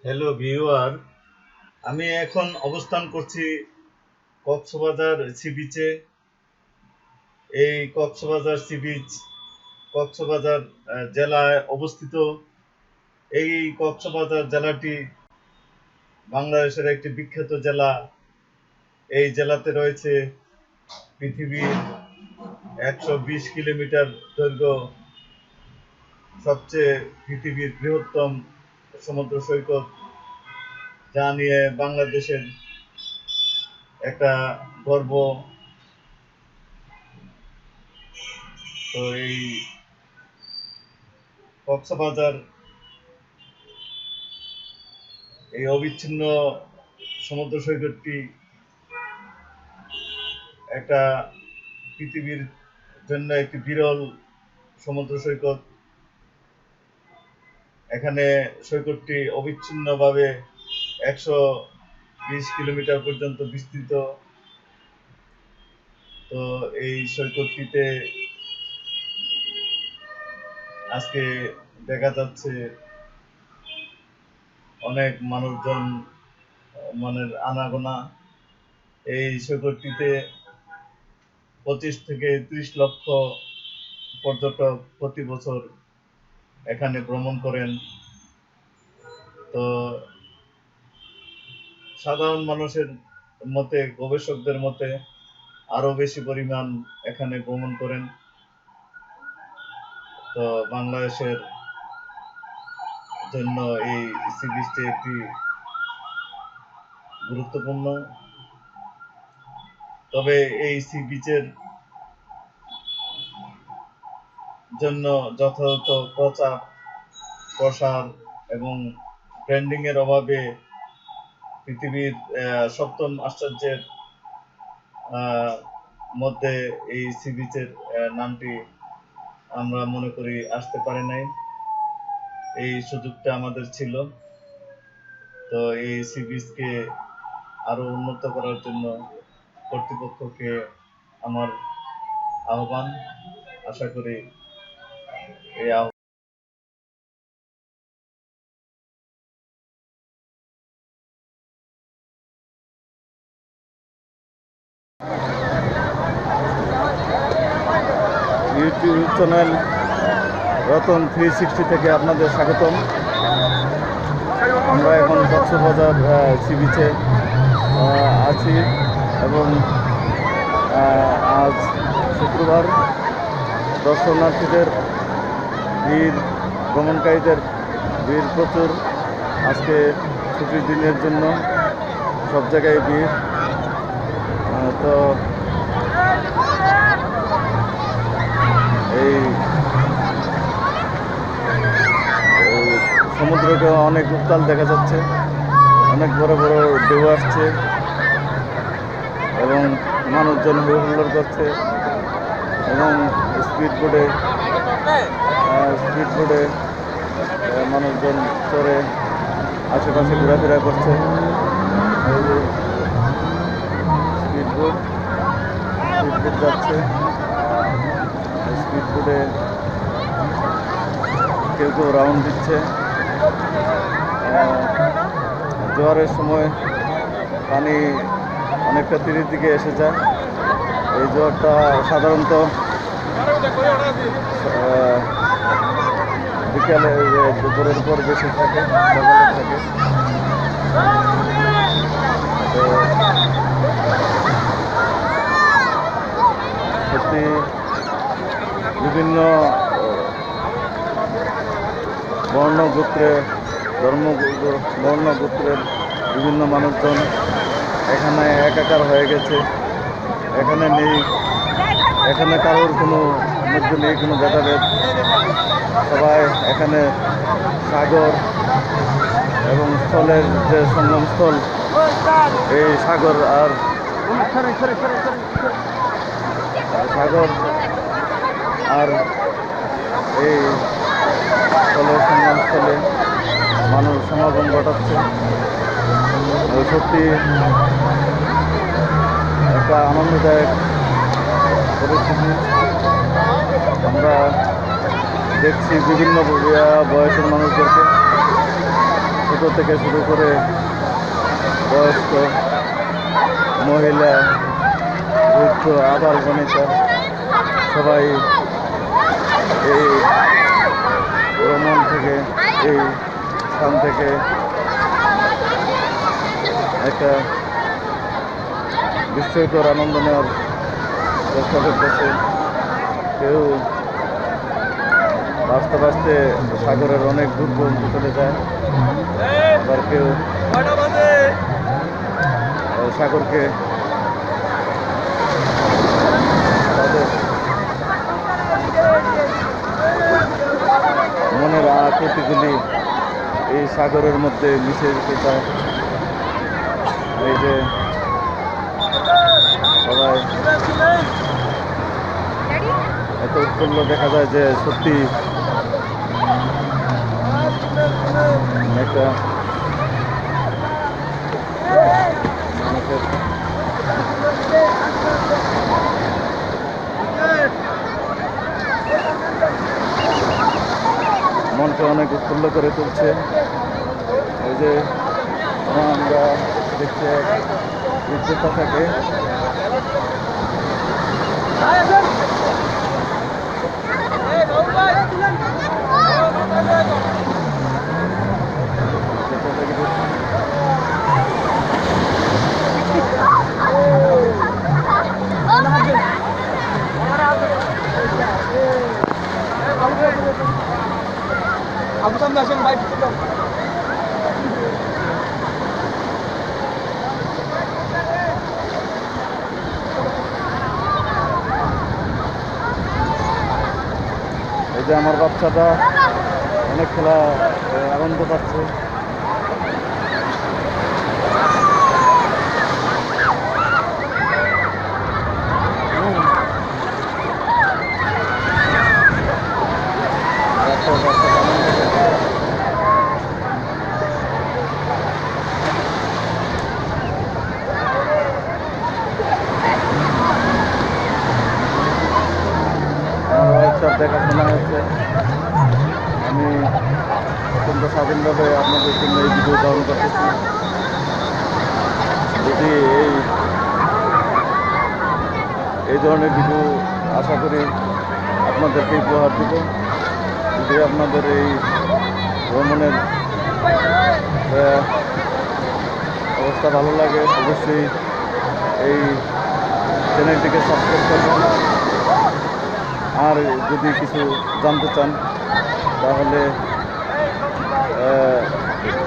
Hello viewer, আমি এখন অবস্থান করছি কক্সবাজার সি বিচে। এই কক্সবাজার সি বিচ কক্সবাজার জেলায় অবস্থিত। এই কক্সবাজার জেলাটি বাংলাদেশের একটি বিখ্যাত জেলা। এই জেলাতে রয়েছে পৃথিবীর 120 কিলোমিটার দৈর্ঘ্য সবচেয়ে পৃথিবীর বৃহত্তম সমুদ্র সৈকত, যা নিয়ে বাংলাদেশের একটা গর্ব। তো এই কক্সবাজার এই অবিচ্ছিন্ন সমুদ্র সৈকতটি একটা পৃথিবীর জন্য একটি বিরল সমুদ্র সৈকত। এখানে সৈকতটি অবিচ্ছিন্নভাবে 120 কিলোমিটার পর্যন্ত বিস্তৃত। তো এই সৈকতটিতে আজকে দেখা যাচ্ছে অনেক মানুষজন আনাগোনা। এই সৈকতটিতে 25 থেকে 30 লক্ষ পর্যটক প্রতি বছর এখানে ভ্রমণ করেন। তো সাধারণ মানুষের মতে, গবেষকদের মতে আরো বেশি পরিমাণ এখানে ভ্রমণ করেন। তো বাংলাদেশের জন্য এই সি বিচটি একটি গুরুত্বপূর্ণ। তবে এই সি বিচের জন্য যথাযথ প্রচার প্রসার এবং ব্র্যান্ডিং এর অভাবে পৃথিবীর 7ম আশ্চর্যের মধ্যে এই সি বিচের নামটি আমরা মনে করি আসতে পারে নাই। এই সুযোগটা আমাদের ছিল। তো এই সি বিচকে আরো উন্নত করার জন্য কর্তৃপক্ষকে আমার আহ্বান। আশা করি এই ইউটিউব চ্যানেল Ratan360 থেকে আপনাদের স্বাগতম। আমরা এখন কক্সবাজার সি বিচে আছি এবং আজ শুক্রবার দর্শনার্থীদের ভিড়, ভ্রমণকারীদের ভিড় প্রচুর। আজকে ছুটির দিনের জন্য সব জায়গায় ভিড়। তো এই সমুদ্রকে অনেক উত্তাল দেখা যাচ্ছে, অনেক বড় বড় ঢেউ আসছে এবং মানুষজন হুল্লোড় করছে এবং স্পিড বোটে মানুষজন চড়ে আশেপাশে ঘোরাফেরা করছে। স্পিড বোট যাচ্ছে। স্পিড বোটে কেউ কেউ রাউন্ড দিচ্ছে। জোয়ারের সময় পানি অনেকটা তীরের দিকে এসে যায়। এই জোয়ারটা সাধারণত বিকালে, দুপুরের পর বেশি থাকে, সকালে থাকে। তো সত্যি বিভিন্ন বর্ণগোত্রের বিভিন্ন মানুষজন এখানে একাকার হয়ে গেছে। এখানে কারোর কোনো মধ্যে নেই কোনো ভেদাভেদ। সবাই এখানে সাগর এবং স্থলের যে সঙ্গমস্থল, এই সাগর আর এই স্থলের সঙ্গমস্থলে মানুষ সমাগম ঘটাচ্ছে। সত্যি একটা আনন্দদায়ক পরিস্থিতি। আমরা দেখছি বিভিন্ন বয়সের মানুষদেরকে, ছোট ছোট থেকে শুরু করে বয়স্ক, মহিলা, বৃদ্ধ, আবার বনিতা সবাই এই ভ্রমণ থেকে, এই স্থান থেকে একটা বিস্ময়কর আনন্দ নেওয়ার চেষ্টা করতেছে। কেউ বাঁচতে বাঁচতে সাগরের অনেক দূর পর্যন্ত চলে যায়, আবার কেউ সাগরকে তাদের মনের আকুতিগুলি এই সাগরের মধ্যে মিশে যেতে চায়। এই যে সবাই এত উৎফুল্ল দেখা যায় যে সত্যি একটা মানুষের মনকে অনেক উৎফুল্ল করে তুলছে। এই যে আমরা দেখছি উচ্চতা থাকে, এই যে আমার বাচ্চাটা অনেক খেলা আনন্দ পাচ্ছে। দেখাশোনা হচ্ছে। আমি অত্যন্ত স্বাধীনভাবে আপনাদের জন্য এই ভিডিও ধারণ করতেছি। যদি এই ধরনের ভিডিও আশা করি আপনাদেরকে উপহার দেব। যদি আপনাদের এই ভ্রমণের অবস্থা ভালো লাগে অবশ্যই এই চ্যানেলটিকে সাবস্ক্রাইব করবেন। আর যদি কিছু জানতে চান তাহলে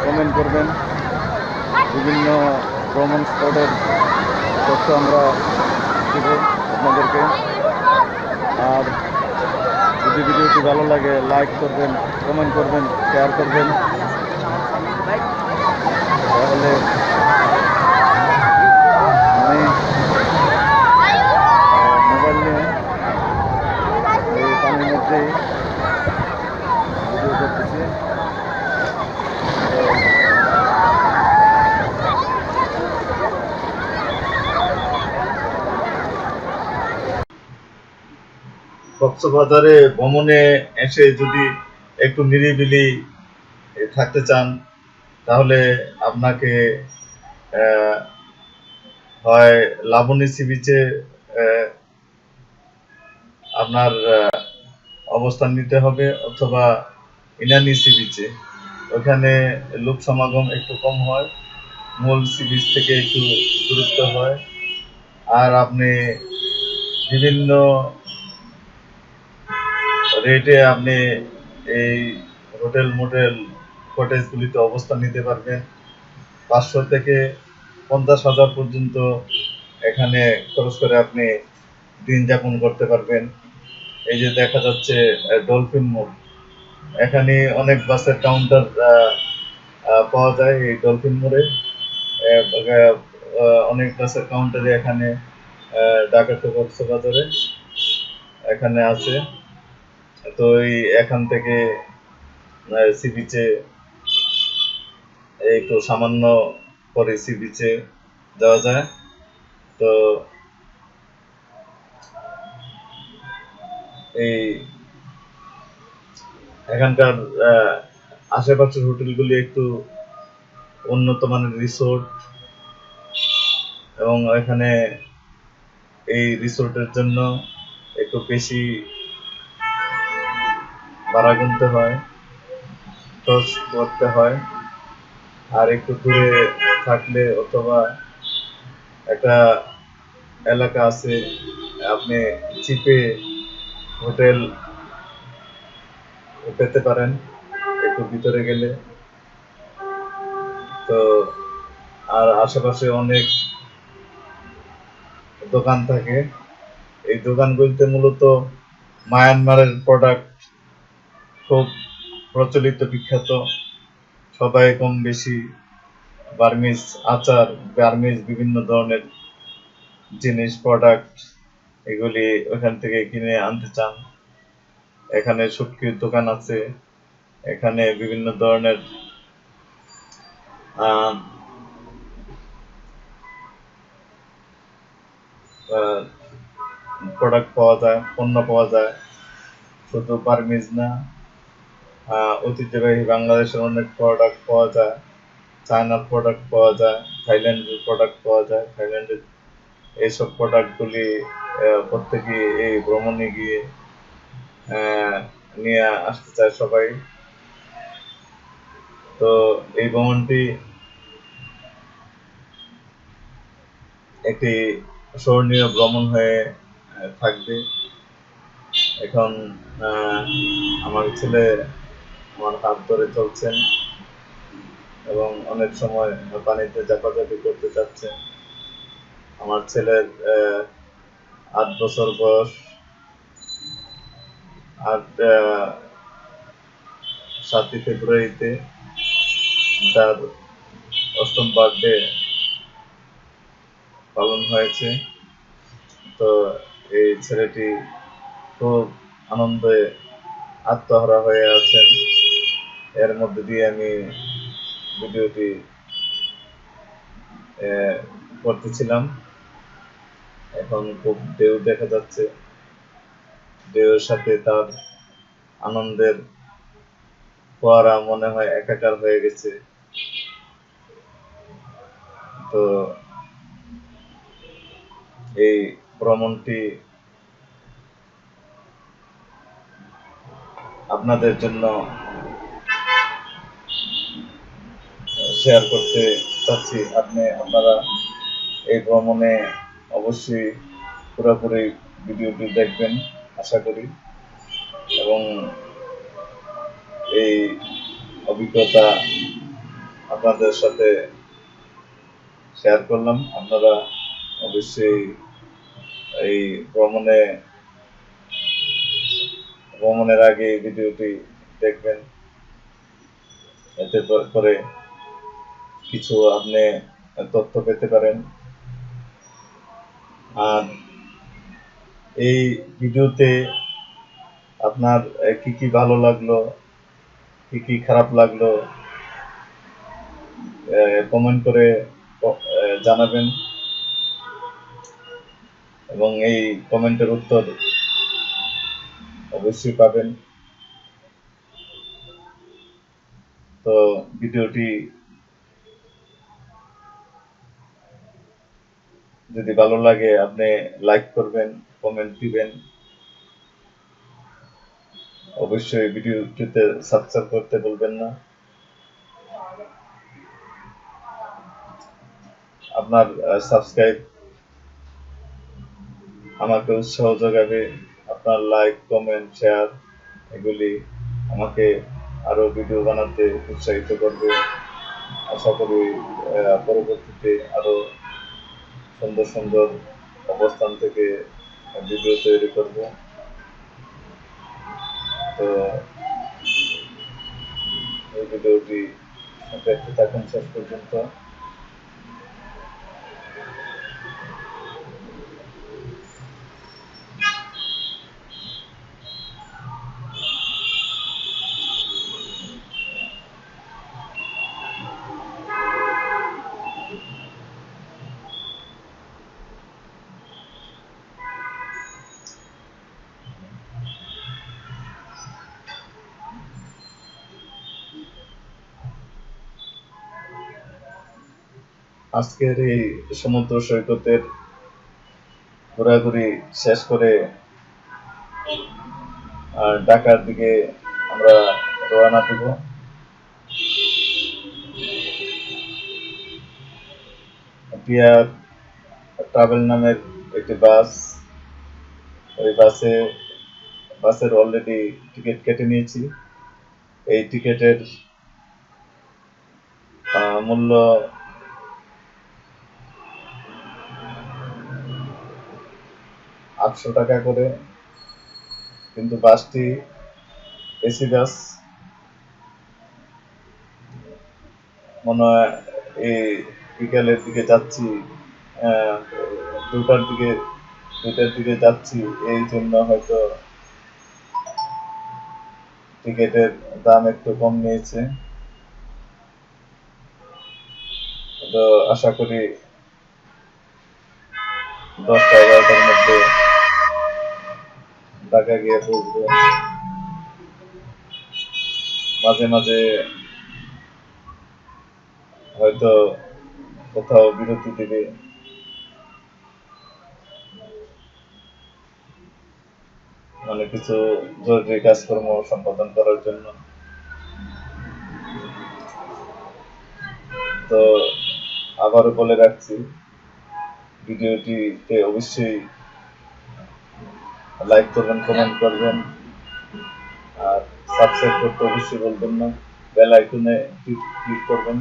কমেন্ট করবেন। বিভিন্ন ভ্রমণ স্পটের তথ্য আমরা দেব আপনাদেরকে। আর যদি ভিডিওটি ভালো লাগে লাইক করবেন, কমেন্ট করবেন, শেয়ার করবেন। তাহলে আমি মোবাইল নিয়ে এই পানির মধ্যেই ভিডিও করতেছি। কক্সবাজারে ভ্রমণে এসে যদি একটু নিরিবিলি থাকতে চান তাহলে আপনাকে হয় লাবণী সি বিচে আপনার অবস্থান নিতে হবে, অথবা ইনানি সি বিচে। ওখানে লোক সমাগম একটু কম হয়, মূল সি বিচ থেকে একটু দূরত্ব হয়। আর আপনি বিভিন্ন রেটে আপনি এই হোটেল মোটেল কটেজগুলিতে অবস্থান নিতে পারবেন। 500 থেকে 50,000 পর্যন্ত এখানে খরচ করে আপনি দিন যাপন করতে পারবেন। এই যে দেখা যাচ্ছে ডলফিন মোড়, এখানে অনেক বাসের কাউন্টার পাওয়া যায়। এই ডলফিন মোড়ে অনেক বাসের কাউন্টারে এখানে ঢাকা টু কক্সবাজারে এখানে আছে। তো এখান থেকে সি বিচে একটু সামান্য পরে সি বিচে যাওয়া যায়। তো এই এখানকার আশেপাশের হোটেলগুলি একটু উন্নত মানের রিসোর্ট, এবং এখানে এই রিসোর্টের জন্য একটু বেশি ভাড়া গুনতে হয়, খরচ করতে হয়। আর একটু দূরে থাকলে অথবা একটা এলাকা আছে, আপনি চিপে হোটেল পেতে পারেন একটু ভিতরে গেলে। তো আর আশেপাশে অনেক দোকান থাকে। এই দোকানগুলিতে মূলত মায়ানমারের প্রোডাক্ট খুব প্রচলিত, বিখ্যাত। সবাই কম বেশি বার্মিজ আচার, বার্মিজ বিভিন্ন ধরনের জিনিস, প্রোডাক্ট, এগুলি ওখান থেকে কিনে আনতে চান। এখানে শুটকির দোকান আছে, এখানে বিভিন্ন ধরনের প্রোডাক্ট পাওয়া যায়, পণ্য পাওয়া যায়। শুধু বার্মিজ না, ঐতিহ্যবাহী বাংলাদেশের অনেক প্রোডাক্ট পাওয়া যায়, চায়নার প্রোডাক্ট পাওয়া যায়, থাইল্যান্ডের প্রোডাক্ট পাওয়া যায়। থাইল্যান্ডের এইসব প্রোডাক্টগুলি প্রত্যেকেই এই ভ্রমণে গিয়ে নিয়ে আসতে চায় সবাই। তো এই ভ্রমণটি একটি স্মরণীয় ভ্রমণ হয়ে থাকবে। এখন আমার ছেলে আমার হাত ধরে চলছেন এবং অনেক সময় পানিতে ঝাঁপাঝাঁপি করতে চাচ্ছেন। আমার ছেলের 8 বছর বয়স, আর 7ই ফেব্রুয়ারিতে তার 8ম বার্থডে পালন হয়েছে। তো এই ছেলেটি খুব আনন্দে আত্মহারা হয়ে আছেন। এর মধ্যে দিয়ে আমি ভিডিওটি করতেছিলাম। এখন খুব ঢেউ দেখা যাচ্ছে, ঢেউয়ের সাথে তার আনন্দের ফোয়ারা মনে হয় একাকার হয়ে গেছে। তো এই ভ্রমণটি আপনাদের জন্য শেয়ার করতে চাচ্ছি। আপনারা এই ভ্রমণে অবশ্যই পুরোপুরি ভিডিওটি দেখবেন আশা করি, এবং এই অভিজ্ঞতা আপনাদের সাথে শেয়ার করলাম। আপনারা অবশ্যই এই ভ্রমণের আগে এই ভিডিওটি দেখবেন, এতে করে কিছু আপনি তথ্য পেতে পারেন। আর এই ভিডিওতে আপনার কি কি ভালো লাগলো, কি কি খারাপ লাগলো, কমেন্ট করে জানাবেন, এবং এই কমেন্টের উত্তর অবশ্যই পাবেন। তো ভিডিওটি যদি ভালো লাগে আপনি লাইক করবেন, কমেন্ট দিবেন, অবশ্যই ভিডিওটিতে সাবস্ক্রাইব করতে ভুলবেন না। আপনার সাবস্ক্রাইব আমাকে উৎসাহ যোগাবে, আপনার লাইক, কমেন্ট, শেয়ার এগুলি আমাকে আরো ভিডিও বানাতে উৎসাহিত করবে। আশা করি পরবর্তীতে আরো সুন্দর সুন্দর অবস্থান থেকে ভিডিও তৈরি করব। তো এই ভিডিওটি দেখতে থাকুন শেষ পর্যন্ত। আজকের এই সমুদ্র সৈকতের ঘোরাঘুরি শেষ করে ঢাকার দিকে আমরা রওনা দিব। পিয়ার ট্রাভেল নামের একটি বাস, ওই বাসের অলরেডি টিকিট কেটে নিয়েছি। এই টিকিটের মূল্য 800 টাকা করে, কিন্তু বাসটি এসি বাস। মনে হয় এই বিকালের দিকে যাচ্ছি, আহ, দুটার দিকে যাচ্ছি, এই জন্য হয়তো টিকিটের দাম একটু কম নিয়েছে। তো আশা করি 10টা-11টার মধ্যে ঢাকা গিয়ে পৌঁছবো। মাঝে মাঝে হয়তো কোথাও বিরতি দিবে, মানে কিছু জরুরি কাজকর্ম সম্পাদন করার জন্য। তো আবারও বলে রাখছি, ভিডিওটিতে অবশ্যই লাইক করবেন, কমেন্ট করবেন, আর সাবস্ক্রাইব করতে অবশ্যই বলবেন না, বেল আইকনে ক্লিক করবেন।